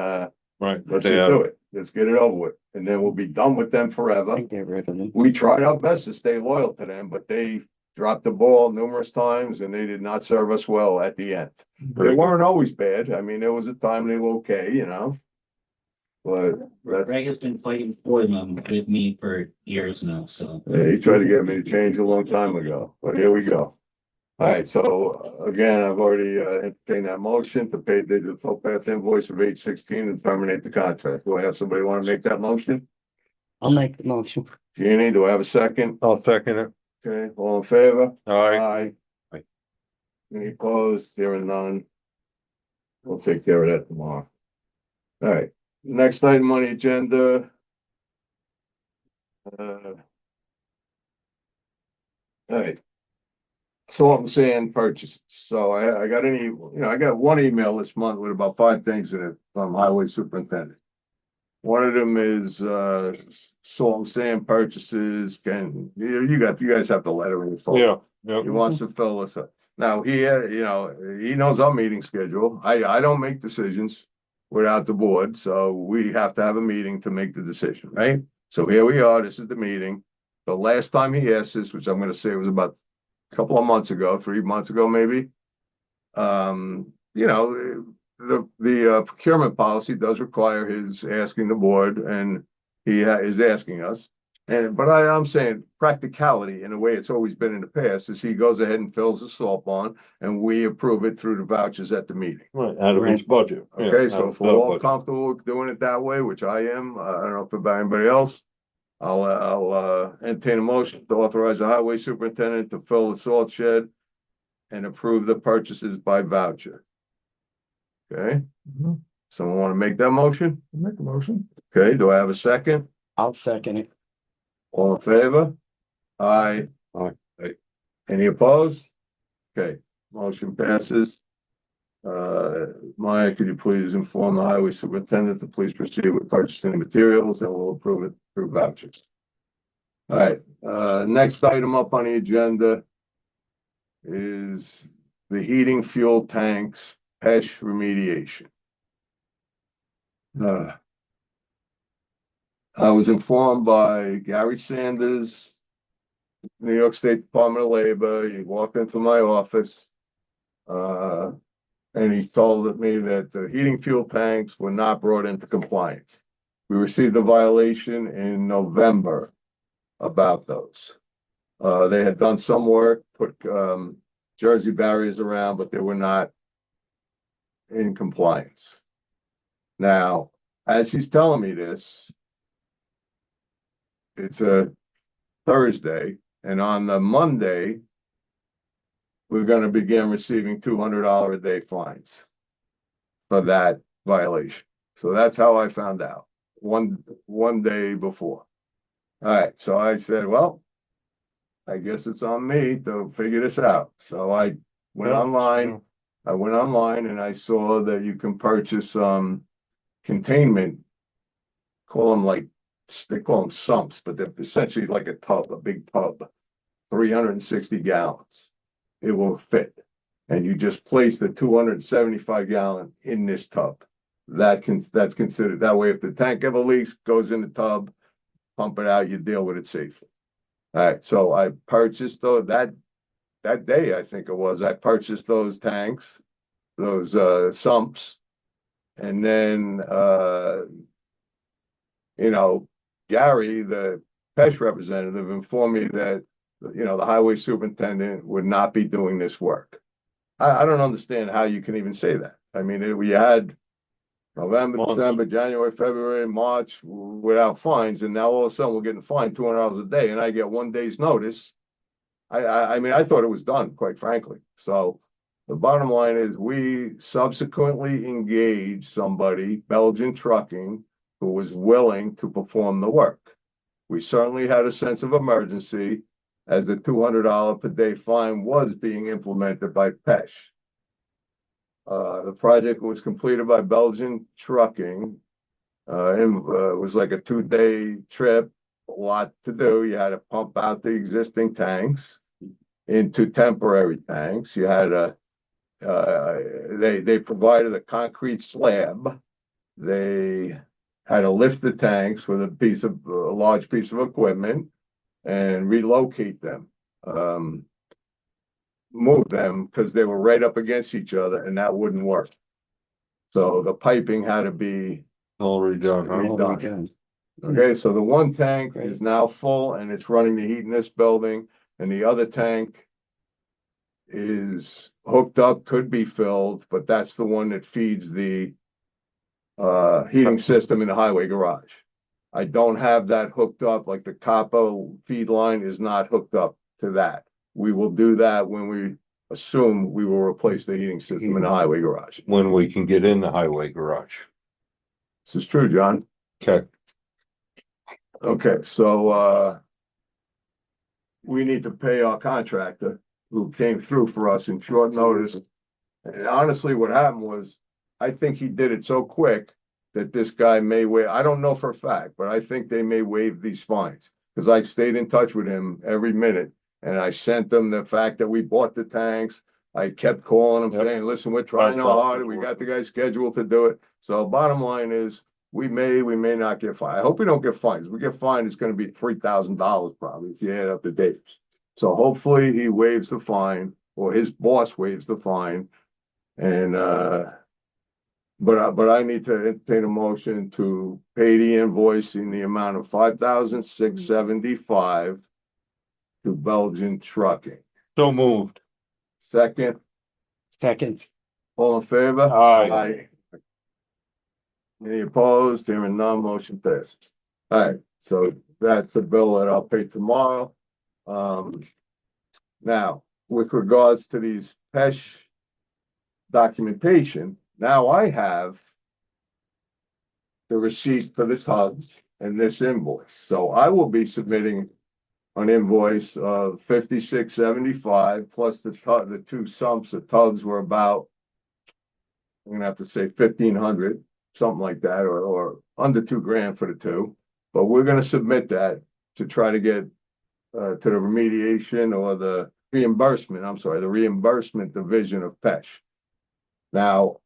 Right. let's They just have- do it. Let's get it over with. And then we'll be done with them forever. Get rid of them. We tried our best to stay loyal to them, but they dropped the ball numerous times and they did not serve us well at the end. They weren't always bad. I mean, there was a time they were okay, you know? But that's, Greg has been fighting for them with me for years now, so. he tried to get me to change a long time ago, but here we go. All right, so again, I've already entertained that motion to pay Digital Towpath invoice of 816 and terminate the contract. Do I have somebody want to make that motion? I'll make the motion. Jeannie, do I have a second? I'll second it. Okay, all in favor? All right. Aye. Aye. Any opposed? Here and none. We'll take care of that tomorrow. All right, next item on the agenda. All right. Salt and sand purchases. So I got I got one email this month with about 5 things in it from Highway Superintendent. One of them is salt and sand purchases. You guys have the letter in your phone. Yeah, yeah. He wants to fill us up. Now, he knows our meeting schedule. I don't make decisions without the board, so we have to have a meeting to make the decision, right? So here we are, this is the meeting. The last time he asked this, which I'm gonna say was about a couple of months ago, 3 months ago, maybe. The procurement policy does require his asking the board, and he is asking us. But I'm saying practicality in the way it's always been in the past is he goes ahead and fills the salt bond and we approve it through the vouchers at the meeting. Right, out of his budget. Yeah, Okay, out so of if we're all budget. comfortable with doing it that way, which I am, I don't know if about anybody else. I'll entertain a motion to authorize the highway superintendent to fill the salt shed and approve the purchases by voucher. Okay, Mhm. someone want to make that motion? Make a motion. Okay, do I have a second? I'll second it. All in favor? Aye. Aye. Any opposed? Okay, motion passes. Maya, could you please inform the highway superintendent to please proceed with purchasing the materials and we'll approve it through vouchers. All right, next item up on the agenda is the heating fuel tanks PESH remediation. I was informed by Gary Sanders, New York State Department of Labor. He walked into my office. And he told me that the heating fuel tanks were not brought into compliance. We received a violation in November about those. They had done some work, put Jersey barriers around, but they were not in compliance. Now, as he's telling me this, it's a Thursday, and on the Monday, we're gonna begin receiving $200 a day fines for that violation. So that's how I found out, one day before. All right, so I said, well, I guess it's on me to figure this out. So I went online. I went online and I saw that you can purchase containment, they call them sumps, but they're essentially like a tub, a big tub, 360 gallons. It will fit. And you just place the 275 gallon in this tub. That's considered that way. If the tank ever leaks, goes in the tub, pump it out, you deal with it safely. All right, so I purchased those that day, I think it was. I purchased those tanks, those sumps, and then Gary, the PESH representative, informed me that the highway superintendent would not be doing this work. I don't understand how you can even say that. I mean, we had November, December, January, February, March without fines, and now all of a sudden we're getting fined $200 a day, and I get 1 day's notice. I mean, I thought it was done, quite frankly. So the bottom line is we subsequently engaged somebody, Belgian Trucking, who was willing to perform the work. We certainly had a sense of emergency as the $200 per day fine was being implemented by PESH. The project was completed by Belgian Trucking. It was like a 2-day trip, a lot to do. You had to pump out the existing tanks into temporary tanks. You had they provided a concrete slab. They had to lift the tanks with a large piece of equipment and relocate them, move them because they were right up against each other and that wouldn't work. So the piping had to be Already done, huh? redone. Okay, so the one tank is now full and it's running the heat in this building, and the other tank is hooked up, could be filled, but that's the one that feeds the heating system in the highway garage. I don't have that hooked up, like the Capo feed line is not hooked up to that. We will do that when we assume we will replace the heating system in the highway garage. When we can get in the highway garage. This is true, John. Okay. Okay, so we need to pay our contractor who came through for us in short notice. And honestly, what happened was, I think he did it so quick that this guy may waive. I don't know for a fact, but I think they may waive these fines because I stayed in touch with him every minute and I sent them the fact that we bought the tanks. I kept calling him saying, listen, we're trying hard. We got the guy scheduled to do it. So bottom line is we may not get fined. I hope we don't get fined. If we get fined, it's going to be $3,000 probably if you add up the dates. So hopefully he waives the fine or his boss waives the fine. And, but I need to entertain a motion to pay the invoice in the amount of $5,675 to Belgian Trucking. So moved. Second, all in favor? Aye. Any opposed? Hearing none, motion passes. All right, so that's a bill that I'll pay tomorrow. Now, with regards to these PESH documentation, now I have the receipt for this HUD and this invoice. So I will be submitting an invoice of $56.75 plus the two sumps. The tugs were about I'm gonna have to say 1,500, something like that, or under $2,000 for the two. But we're gonna submit that to try to get to the remediation or the reimbursement, I'm sorry, the reimbursement division of PESH. Now,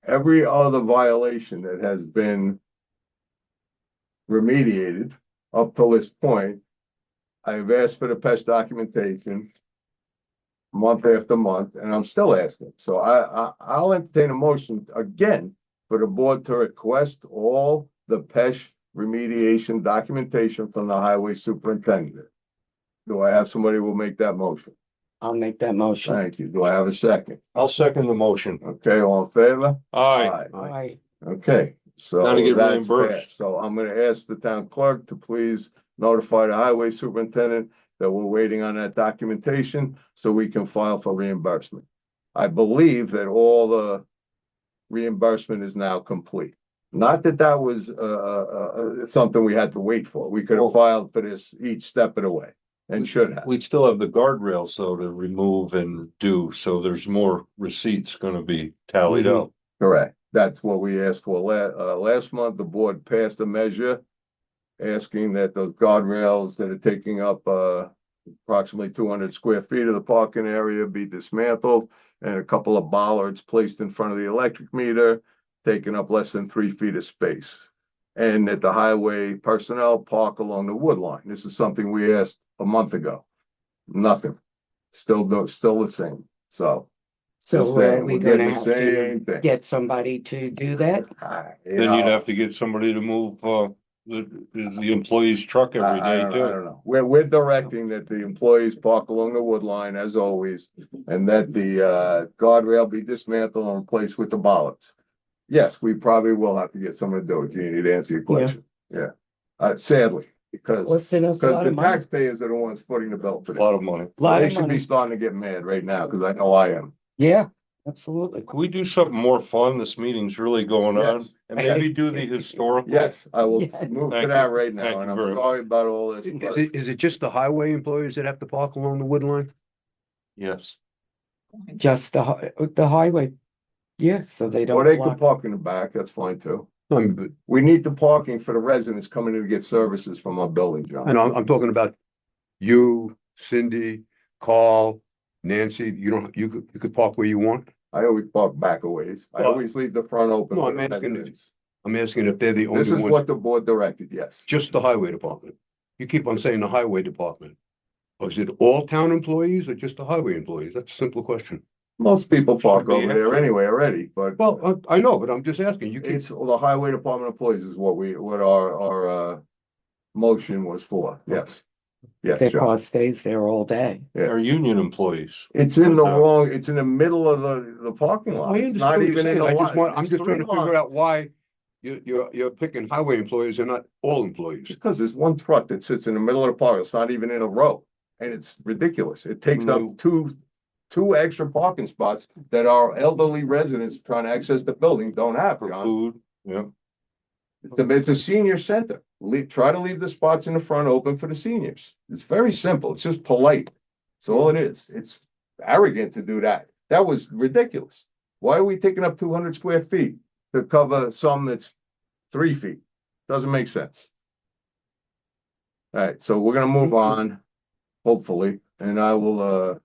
every other violation that has been remediated up till this point, I've asked for the PESH documentation month after month, and I'm still asking. So I'll entertain a motion again for the board to request all the PESH remediation documentation from the highway superintendent. Do I have somebody who will make that motion? I'll make that motion. Thank you. Do I have a second? I'll second the motion. Okay, all in favor? Aye. Aye. Okay, so Now to get that's reimbursed. passed. So I'm gonna ask the town clerk to please notify the highway superintendent that we're waiting on that documentation so we can file for reimbursement. I believe that all the reimbursement is now complete. Not that that was something we had to wait for. We could have filed for this each step of the way and should have. We still have the guardrails though to remove and do, so there's more receipts gonna be tallied Mhm. out. Correct. That's what we asked for last month. The board passed a measure asking that those guardrails that are taking up approximately 200 square feet of the parking area be dismantled, and a couple of bollards placed in front of the electric meter, taking up less than 3 feet of space. And that the highway personnel park along the wood line. This is something we asked a month ago. Nothing. Still the same. So. So just are saying, we we're getting gonna the have to same thing. get somebody to do that? Then you'd have to get somebody to move, the employee's truck every I day don't too. know. We're directing that the employees park along the wood line as always, and that the guardrail be dismantled and replaced with the bollards. Yes, we probably will have to get someone to do it, Jeannie, to answer your question. Yeah. Sadly, because Costing us a lot the of money. taxpayers are the ones footing the bill for A this. lot of money. Lot They of should be money. starting to get mad right now, because I know I am. Yeah, absolutely. Can we do something more fun? This meeting's really going on. Yes. And maybe do the historical. Yes, I will Yeah. move to Thank that you. right Thank now, you and I'm very much. sorry about all this. but- Is it just the highway employees that have to park along the wood line? Yes. Just the highway. Yeah, so they Or don't they could block. park in the back, that's fine too. But We need the parking for the residents coming in to get services from our building, John. I know, I'm talking about you, Cindy, Carl, Nancy, you could park where you want. I always park back a ways. I Well, always leave the front open no, for I'm the asking residents. I'm asking if they're the This only is one, what the board directed, yes. just the highway department. You keep on saying the highway department. Or is it all town employees or just the highway employees? That's a simple question. Most people park Should be over there accurate. anyway already, but Well, I know, but I'm just asking, you keep, it's, the highway department employees is what our motion was for, yes. Yes, Their John. car stays there all day. Yeah. Our union employees. It's in the What's that? wrong, it's in the middle of the parking lot. I It's not understand what you're even in saying. the I just lot. want, I'm It's just trying to 3 figure lots. out why you're picking highway employees and not all employees. Because there's one truck that sits in the middle of the park, it's not even in a row, and it's ridiculous. It takes up No. two extra parking spots that our elderly residents trying to access the building don't have, For John. food, yeah. It's a senior center. Try to leave the spots in the front open for the seniors. It's very simple. It's just polite. That's all it is. It's arrogant to do that. That was ridiculous. Why are we taking up 200 square feet to cover some that's 3 feet? Doesn't make sense. All right, so we're gonna move on, hopefully, and I will,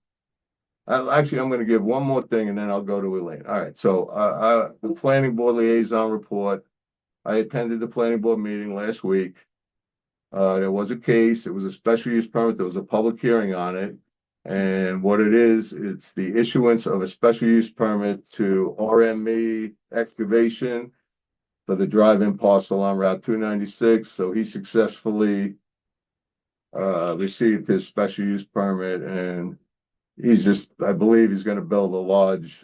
actually, I'm gonna give one more thing and then I'll go to Elaine. All right, so, the planning board liaison report. I attended the planning board meeting last week. There was a case, it was a special use permit, there was a public hearing on it. And what it is, it's the issuance of a special use permit to RME excavation for the drive-in parcel on Route 296, so he successfully received his special use permit, and I believe he's gonna build a large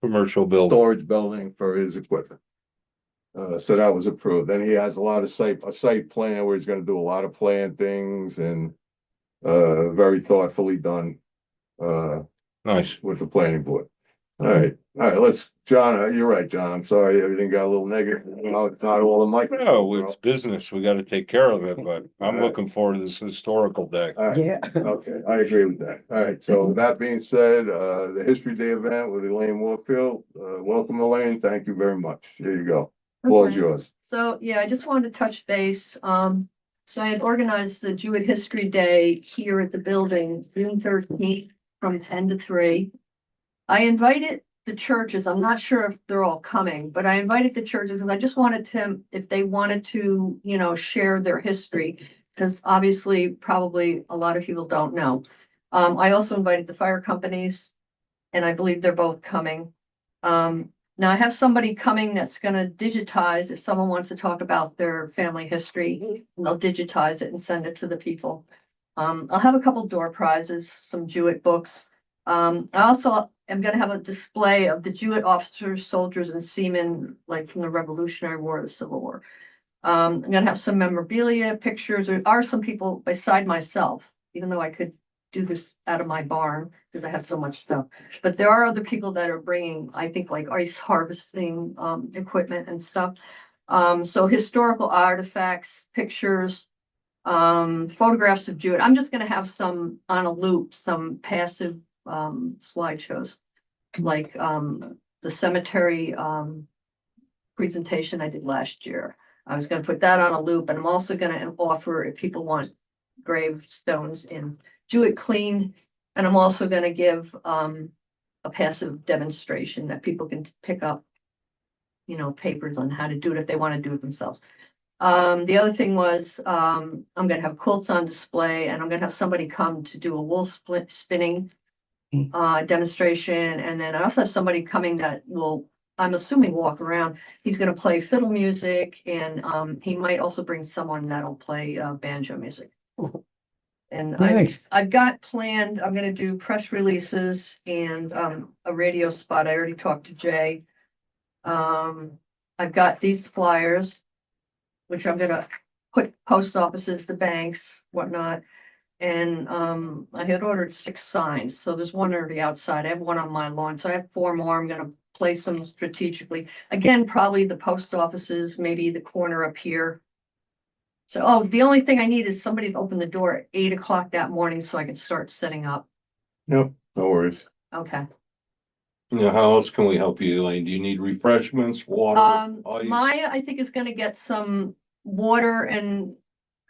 Commercial building. storage building for his equipment. So that was approved. Then he has a site plan where he's gonna do a lot of plantings and very thoughtfully done Nice. with the planning board. All right, let's, John, you're right, John, I'm sorry, everything got a little negative, it's not all the mic. No, it's business. We gotta take care of it, but I'm Alright. looking forward to this historical day. All right, Yeah. okay, I agree with that. All right, so that being said, the History Day event with Elaine Warfield, welcome Elaine, thank you very much. Here you go. Floor is Okay. yours. So, yeah, I just wanted to touch base. So I had organized the Jewett History Day here at the building, June 13th from 10 to 3. I invited the churches. I'm not sure if they're all coming, but I invited the churches and I just wanted to, if they wanted to, share their history, because obviously probably a lot of people don't know. I also invited the fire companies and I believe they're both coming. Now I have somebody coming that's gonna digitize, if someone wants to talk about their family history, they'll digitize it and send it to the people. I'll have a couple door prizes, some Jewett books. I also am gonna have a display of the Jewett officers, soldiers, and seamen, like from the Revolutionary War, the Civil War. I'm gonna have some memorabilia, pictures. There are some people beside myself, even though I could do this out of my barn because I have so much stuff. But there are other people that are bringing, I think, like ice harvesting equipment and stuff. So historical artifacts, pictures, photographs of Jewett. I'm just going to have some on a loop, some passive slideshows, like the cemetery presentation I did last year. I was going to put that on a loop, and I'm also going to offer, if people want gravestones in Jewett clean, and I'm also going to give a passive demonstration that people can pick up, papers on how to do it if they want to do it themselves. The other thing was I'm going to have quilts on display, and I'm going to have somebody come to do a wool spinning demonstration, and then I also have somebody coming that will, I'm assuming, walk around. He's going to play fiddle music, and he might also bring someone that'll play banjo music. And Nice. I've got planned, I'm gonna do press releases and a radio spot. I already talked to Jay. I've got these flyers, which I'm gonna put post offices, the banks, whatnot. And I had ordered 6 signs, so there's one already outside. I have one on my lawn, so I have 4 more. I'm gonna place them strategically. Again, probably the post offices, maybe the corner up here. So, the only thing I need is somebody to open the door at 8 o'clock that morning so I can start setting up. Yep, no worries. Okay. How else can we help you, Elaine? Do you need refreshments, water, ice? Maya, I think is gonna get some water and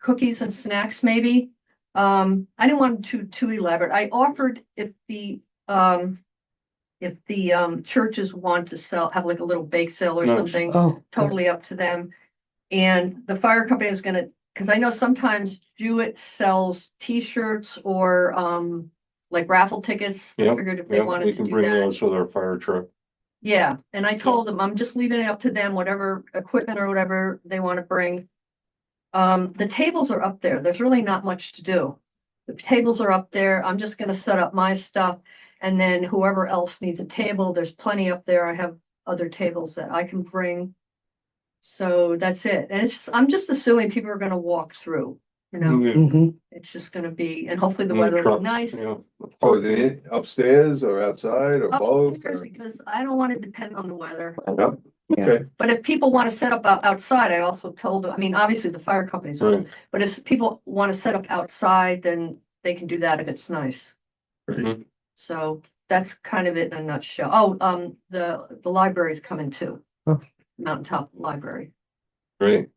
cookies and snacks, maybe. I didn't want too elaborate. I offered if the churches want to have like a little bake sale or Nice. something, Oh, totally up to them. And the fire company is gonna, because I know sometimes Jewett sells T-shirts or like raffle tickets. I Yep, figured if they Yeah, wanted we to can do bring that. those with our fire truck. Yeah, and I told them, I'm just leaving it up to them, whatever equipment or whatever they want to bring. The tables are up there. There's really not much to do. The tables are up there. I'm just gonna set up my stuff. And then whoever else needs a table, there's plenty up there. I have other tables that I can bring. So that's it. And I'm just assuming people are gonna walk through, Yeah. mhm. it's just gonna be, and hopefully the And weather will trucks, be nice. yeah. Oh, is it upstairs or outside or both? Upstairs, because I don't want to depend on the weather. Yep, okay, But if people want to set up outside, I also told them, I mean, obviously the fire companies will, Right. but if people want to set up outside, then they can do that if it's nice. Mhm. So that's kind of it in a nutshell. Oh, the library's coming too. Oh. Mountaintop Library. Great.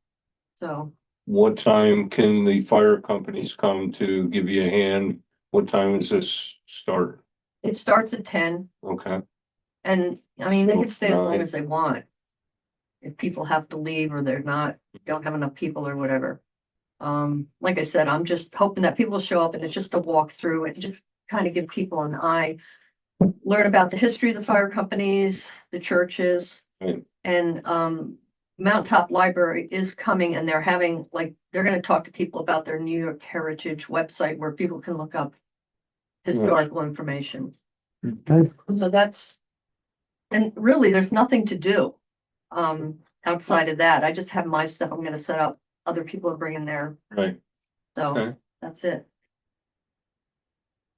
So What time can the fire companies come to give you a hand? What time does this start? it starts at 10, Okay, and I mean, they can stay as long Nine. as they want. If people have to leave or don't have enough people or whatever. Like I said, I'm just hoping that people show up and it's just a walkthrough and just kind of give people an eye. Learn about the history of the fire companies, the churches. Right. And Mountaintop Library is coming and they're going to talk to people about their New York Heritage website where people can look up historical information. Nice. So and really, there's nothing to do outside of that. I just have my stuff I'm going to set up. Other people are bringing their, right. so Okay. that's it.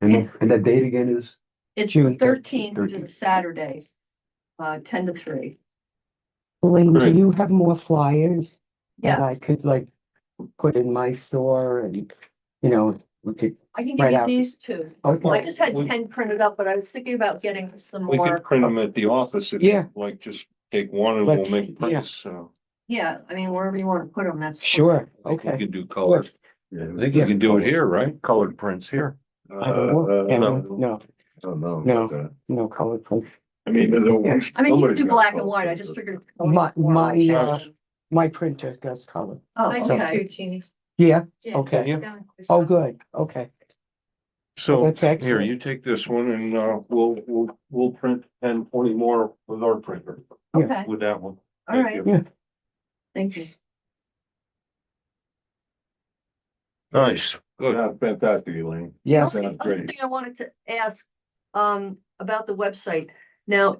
And that date again is? It's June the thirteenth, which is a 13th. Saturday, 10 to 3. Elaine, do Great. you have more flyers that Yeah, I could like put in my store and, we could I can give spread you out? these two. I Okay, just had 10 printed up, but I was thinking about getting some We more. could print them at the office if Yeah. you like, just take one and we'll Let's- make yeah. prints, so. Yeah, I mean, wherever you want to put them, that's. fine. sure, I think okay. We can do colors. Yeah, I think we can do it here, right? Colored prints here. I don't know. Can we? No, I don't know. No. about that. no color prints. I mean, I mean, you can somebody's do got black and color white. I prints, just but- figured. My printer does color. Oh, So- okay. Yeah, Can okay. you? Oh, good, okay. So That's here, excellent. you take this one and we'll print 10, 20 more with our printer, Okay, with that one. all Thank right. you. Yeah. Thank you. Nice, good. Yeah, fantastic, Elaine. Yes, Sounds Other great. thing I wanted to ask, about the website. Now,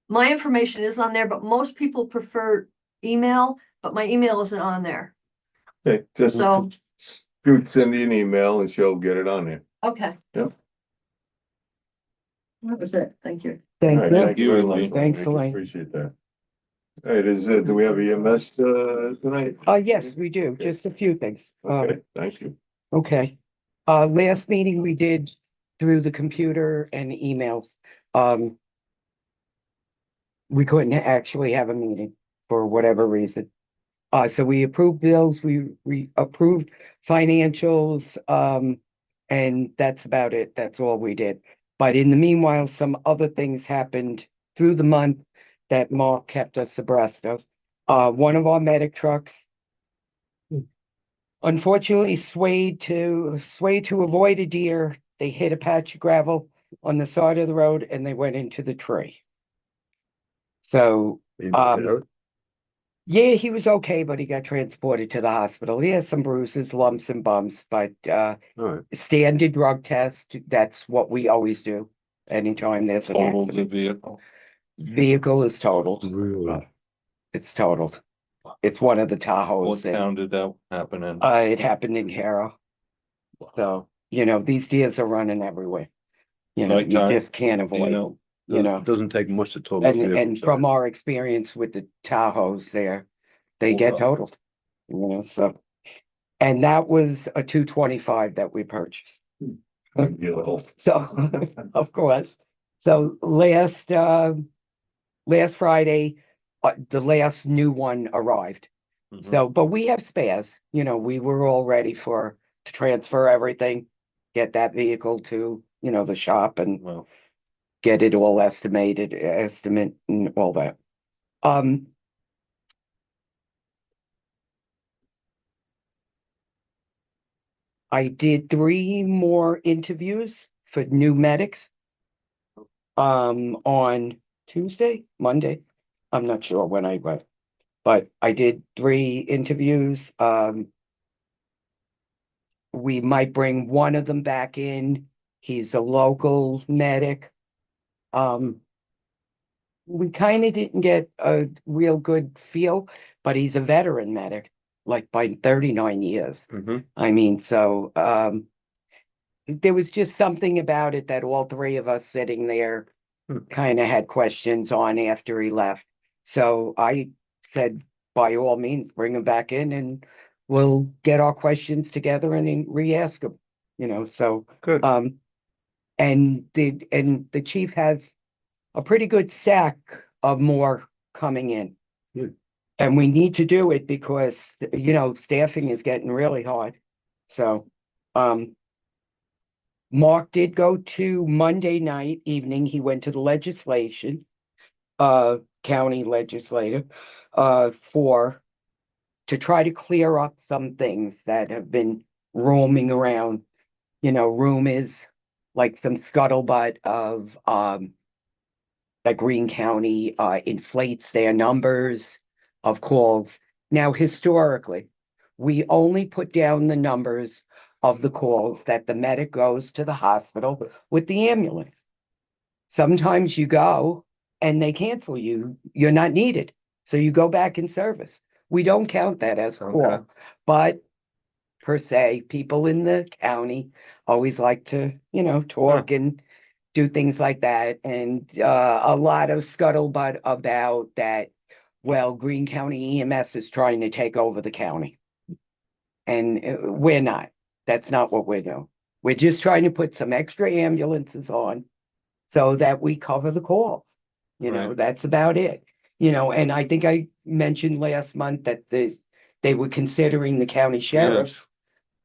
my information is on there, but most people prefer email, but my email isn't on there. Okay, just So, shoot Cindy an email and she'll get it on there. okay. Yep. That was it. Thank you. thank All right, you. thank you very Elaine. much. Thanks, Thank you. Elaine. Appreciate that. All right, do we have EMS, tonight? Yes, we do, just a few things. Okay, thank you. Okay. Last meeting we did through the computer and emails. We couldn't actually have a meeting for whatever reason. So we approved bills, we approved financials, and that's about it. That's all we did. But in the meanwhile, some other things happened through the month that Mark kept us abreast of. One of our medic trucks unfortunately swayed to avoid a deer. They hit a patch of gravel on the side of the road and they went into the tree. So, yeah, he was okay, but he got transported to the hospital. He has some bruises, lumps and bumps, but All right. standard drug test, that's what we always do anytime there's an Total the accident. vehicle. Vehicle is totaled. Really? It's totaled. It's one of the What Tahoes. and, town did that happen in? It happened in Harrow. So, these deers are running everywhere. You Nighttime, just can't avoid them, It doesn't take much to total. a vehicle, And so- from our experience with the Tahoes there, they get totaled, so. And that was a 225 that we purchased. Beautiful. So, of course, so last Friday, the last new one arrived. Mhm. So, but we have spares, we were all ready to transfer everything, get that vehicle to, the shop and Well, get it all estimate and all that. I did 3 more interviews for new medics. On Tuesday, Monday, I'm not sure when I went, but I did 3 interviews. We might bring one of them back in. He's a local medic. We kind of didn't get a real good feel, but he's a veteran medic, like by 39 years. mhm. I mean, so, there was just something about it that all 3 of us sitting there kind of had questions on after he left. So I said, by all means, bring him back in and we'll get our questions together and then re-ask him, so. Good. And the chief has a pretty good stack of more coming in. Good. And we need to do it because, staffing is getting really hard. So, Mark did go to Monday night evening. He went to the legislation, county legislative, to try to clear up some things that have been roaming around. Rumors, like some scuttlebutt of, that Greene County, inflates their numbers of calls. Now, historically, we only put down the numbers of the calls that the medic goes to the hospital with the ambulance. Sometimes you go and they cancel you, you're not needed. So you go back in service. We don't count that as a call, Okay. but per se, people in the county always like to, talk and do things like that. And a lot of scuttlebutt about that, well, Greene County EMS is trying to take over the county. And we're not. That's not what we're doing. We're just trying to put some extra ambulances on so that we cover the calls. You know, Right. that's about it. You know, and I think I mentioned last month that they were considering the county sheriffs.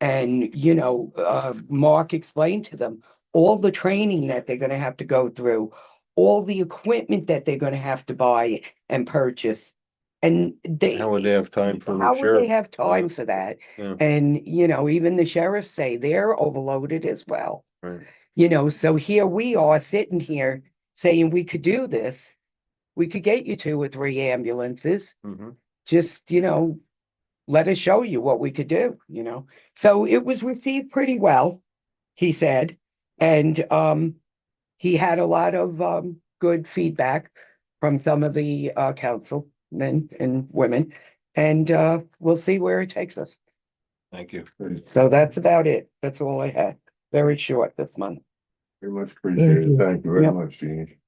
And, you know, Mark explained to them all the training that they're gonna have to go through, all the equipment that they're gonna have to buy and purchase. And they, How would they have time for the how would they sheriff? have time for that? Yeah. And, you know, even the sheriffs say they're overloaded as well. Right. You know, so here we are sitting here saying we could do this. We could get you 2 or 3 ambulances. Mhm. Just, you know, let us show you what we could do, you know. So it was received pretty well, he said. And he had a lot of good feedback from some of the councilmen and women. And we'll see where it takes us. Thank you. So that's about it. That's all I had. Very short this month. Very much appreciated. you. Thank you very Yep. much, Jeannie.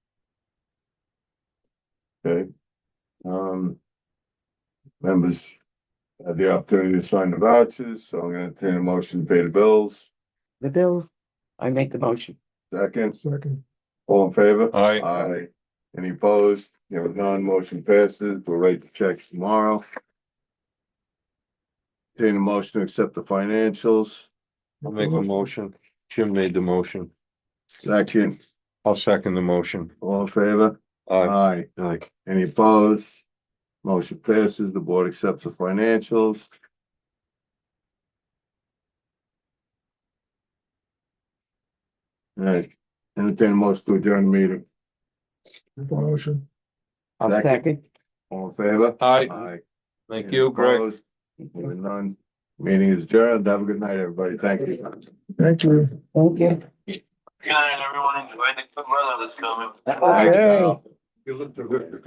Okay. Members had the opportunity to sign the vouchers, so I'm gonna entertain a motion to pay the bills. The bills, I make the motion. Second, Second, all in favor? Aye. Aye. Any opposed? You know, none, motion passes. We'll write the checks tomorrow. Entertain a motion to accept the financials. I'll make a motion. Jim made the motion. Second, I'll second the motion. all in favor? Aye. Aye. Any opposed? Motion passes. The board accepts the financials. All right, entertain a motion to adjourn the meeting. motion. I'll Second. second. All in favor? Aye. Thank Any you, Greg. opposed? Hearing none. Meeting is adjourned. Have a good night, everybody. Thank you. Thank you. Thank you. Good night, everyone. Enjoy the good weather that's coming. Thank you, Okay. pal. You look good.